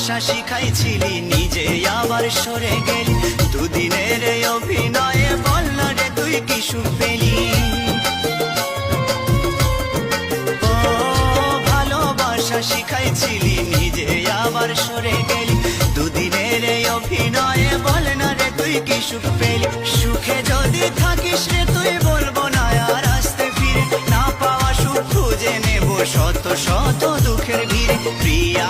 ভালোবাসা শিখাইছিলি নিজে আবার সরে গেলি দুদিনের এই অভিনয়ে বল না রে তুই কি সুখ পেলি ও ভালোবাসা শিখাইছিলি নিজে আবার সরে গেলি দুদিনের এই অভিনয়ে বল না রে তুই কি সুখ পেলি সুখে যদি থাকিস রে তুই বলবো না আর আসতে ফিরে না পাওয়া সুখ খুঁজে নেব শত শত দুঃখের ভিড়ে প্রিয়া